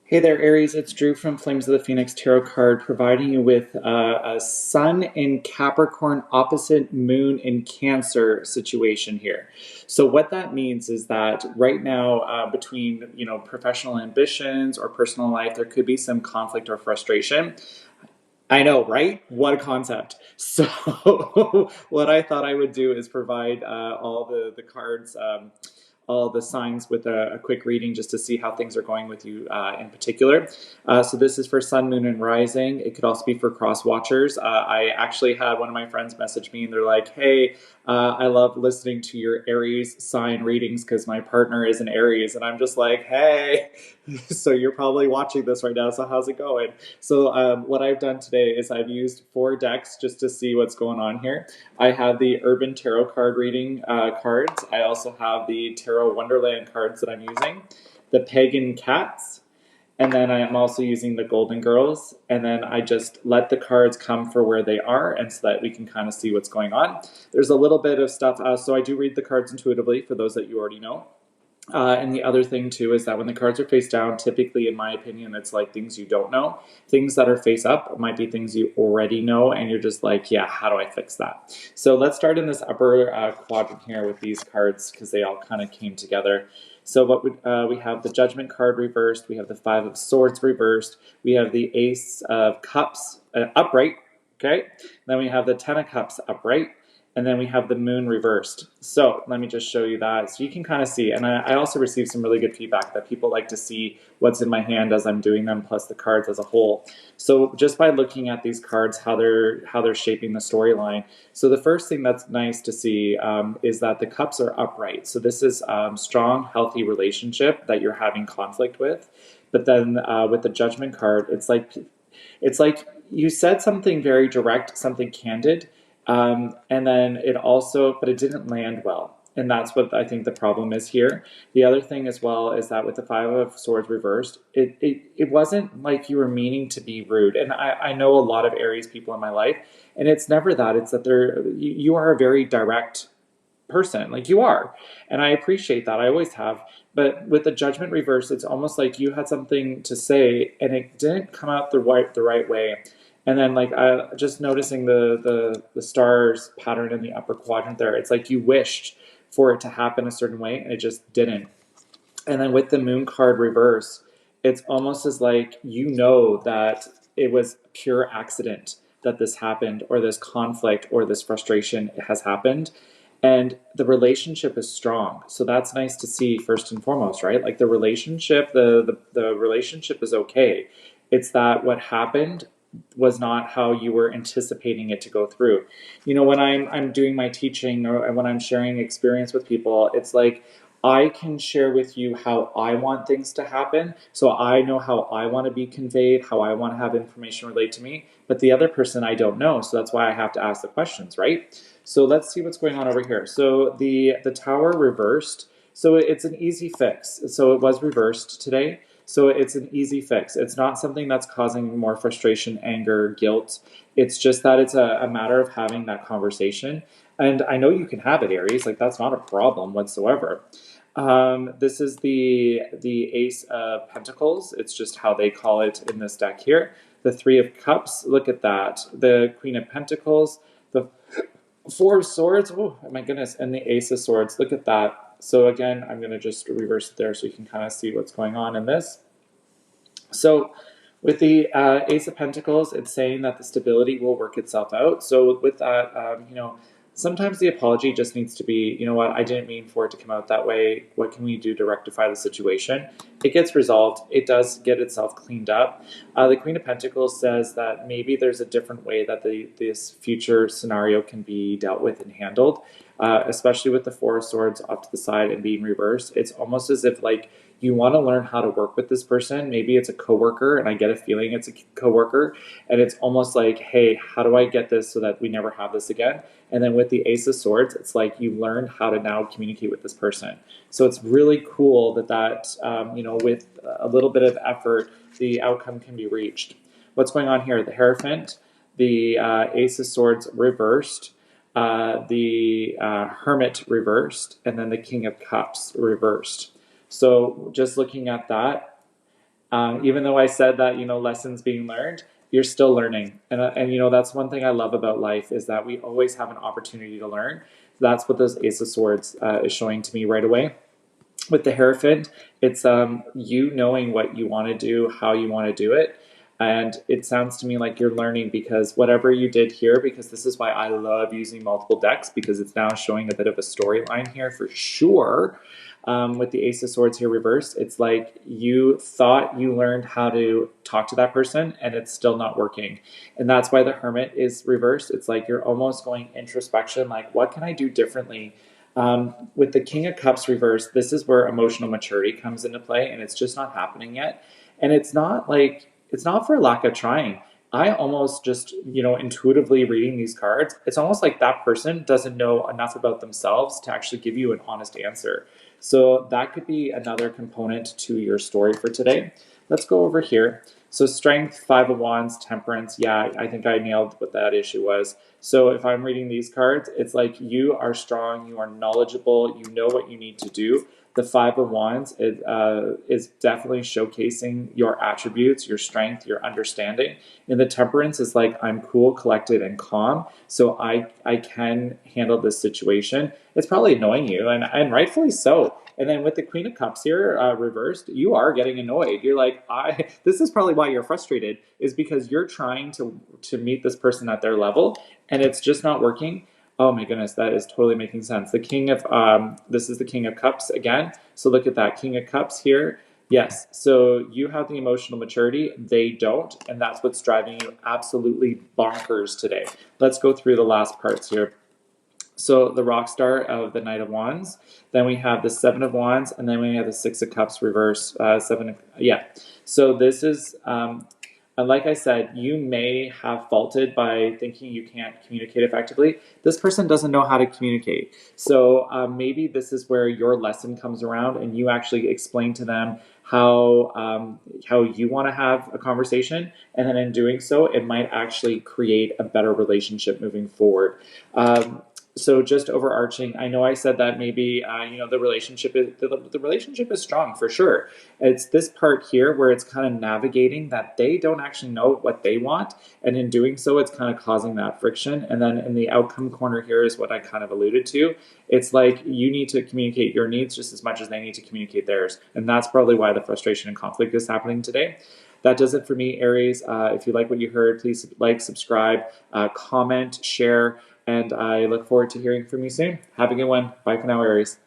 Hey there, Aries. It's Drew from Flames of the Phoenix Tarot card, providing you with a Sun in Capricorn opposite Moon in Cancer situation here. So what that means is that right now, between professional ambitions or personal life, there could be some conflict or frustration. I know, right? What a concept. So what I thought I would do is provide all the cards, all the signs with a quick reading just to see how things are going with you in particular. So this is for Sun, Moon, and Rising. It could also be for cross watchers. I actually had one of my friends message me and they're like, hey, I love listening to your Aries sign readings because my partner is an Aries. And I'm just like, hey, so you're probably watching this right now. So how's it going? So what I've done today is I've used 4 decks just to see what's going on here. I have the Urban Tarot card reading cards. I also have the Tarot Wonderland cards that I'm using, the Pagan Cats, and then I am also using the Golden Girls, and then I just let the cards come for where they are and so that we can kind of see what's going on. There's a little bit of stuff, so I do read the cards intuitively for those that you already know. And the other thing too is that when the cards are face down, typically in my opinion, it's like things you don't know. Things that are face up might be things you already know and you're just like, yeah, how do I fix that? So let's start in this upper quadrant here with these cards because they all kind of came together. So what we have the Judgment card reversed, we have the Five of Swords reversed, we have the Ace of Cups upright, okay? Then we have the Ten of Cups upright, and then we have the Moon reversed. So let me just show you that. So you can kind of see, and I also received some really good feedback that people like to see what's in my hand as I'm doing them, plus the cards as a whole. So just by looking at these cards, how they're shaping the storyline. So the first thing that's nice to see is that the cups are upright. So this is strong, healthy relationship that you're having conflict with. But then with the Judgment card, it's like you said something very direct, something candid, and then but it didn't land well. And that's what I think the problem is here. The other thing as well is that with the Five of Swords reversed, it wasn't like you were meaning to be rude. And I know a lot of Aries people in my life, and it's never that. It's that you are a very direct person, like you are. And I appreciate that. I always have. But with the Judgment reverse, it's almost like you had something to say and it didn't come out the right way. And then like just noticing the stars pattern in the upper quadrant there, it's like you wished for it to happen a certain way and it just didn't. And then with the Moon card reverse, it's almost as like you know that it was pure accident that this happened or this conflict or this frustration has happened. And the relationship is strong. So that's nice to see first and foremost, right? Like the relationship, the relationship is okay. It's that what happened was not how you were anticipating it to go through. You know, when I'm doing my teaching or when I'm sharing experience with people, it's like I can share with you how I want things to happen. So I know how I want to be conveyed, how I want to have information relayed to me, but the other person I don't know. So that's why I have to ask the questions, right? So let's see what's going on over here. So the Tower reversed. So it's an easy fix. So it was reversed today. So it's an easy fix. It's not something that's causing more frustration, anger, guilt. It's just that it's a matter of having that conversation. And I know you can have it, Aries. Like that's not a problem whatsoever. This is the Ace of Pentacles. It's just how they call it in this deck here. The Three of Cups. Look at that. The Queen of Pentacles. The Four of Swords. Oh my goodness. And the Ace of Swords. Look at that. So again, I'm going to just reverse it there so you can kind of see what's going on in this. So with the Ace of Pentacles, it's saying that the stability will work itself out. So with that, sometimes the apology just needs to be, you know what, I didn't mean for it to come out that way. What can we do to rectify the situation? It gets resolved. It does get itself cleaned up. The Queen of Pentacles says that maybe there's a different way that this future scenario can be dealt with and handled, especially with the Four of Swords off to the side and being reversed. It's almost as if like you want to learn how to work with this person. Maybe it's a coworker, and I get a feeling it's a coworker, and it's almost like, hey, how do I get this so that we never have this again? And then with the Ace of Swords, it's like you learned how to now communicate with this person. So it's really cool that with a little bit of effort, the outcome can be reached. What's going on here? The Hierophant, the Ace of Swords reversed, the Hermit reversed, and then the King of Cups reversed. So just looking at that, Even though I said that, lessons being learned, you're still learning. And that's one thing I love about life is that we always have an opportunity to learn. That's what this Ace of Swords is showing to me right away. With the Hierophant, it's you knowing what you want to do, how you want to do it. And it sounds to me like you're learning because whatever you did here, because this is why I love using multiple decks, because it's now showing a bit of a storyline here for sure. With the Ace of Swords here reversed, it's like you thought you learned how to talk to that person and it's still not working. And that's why the Hermit is reversed. It's like you're almost going introspection, like, what can I do differently? With the King of Cups reversed, this is where emotional maturity comes into play, and it's just not happening yet. And it's not for lack of trying. I almost just, intuitively reading these cards, it's almost like that person doesn't know enough about themselves to actually give you an honest answer. So that could be another component to your story for today. Let's go over here. So Strength, Five of Wands, Temperance. Yeah, I think I nailed what that issue was. So if I'm reading these cards, it's like you are strong, you are knowledgeable, you know what you need to do. The Five of Wands is definitely showcasing your attributes, your strength, your understanding. And the Temperance is like, I'm cool, collected, and calm, so I can handle this situation. It's probably annoying you, and rightfully so. And then with the Queen of Cups here reversed, you are getting annoyed. You're like, this is probably why you're frustrated, is because you're trying to meet this person at their level, and it's just not working. Oh my goodness, that is totally making sense. The King of, this is the King of Cups again. So look at that, King of Cups here. Yes, so you have the emotional maturity, they don't, and that's what's driving you absolutely bonkers today. Let's go through the last parts here. So the rock star of the Knight of Wands, then we have the Seven of Wands, and then we have the Six of Cups reverse. So this is, like I said, you may have faulted by thinking you can't communicate effectively. This person doesn't know how to communicate. So maybe this is where your lesson comes around and you actually explain to them how you want to have a conversation, and then in doing so, it might actually create a better relationship moving forward. So just overarching, I know I said that maybe the relationship is strong for sure. It's this part here where it's kind of navigating that they don't actually know what they want, and in doing so, it's kind of causing that friction. And then in the outcome corner here is what I kind of alluded to. It's like you need to communicate your needs just as much as they need to communicate theirs, and that's probably why the frustration and conflict is happening today. That does it for me, Aries. If you like what you heard, please like, subscribe, comment, share. And I look forward to hearing from you soon. Have a good one. Bye for now, Aries.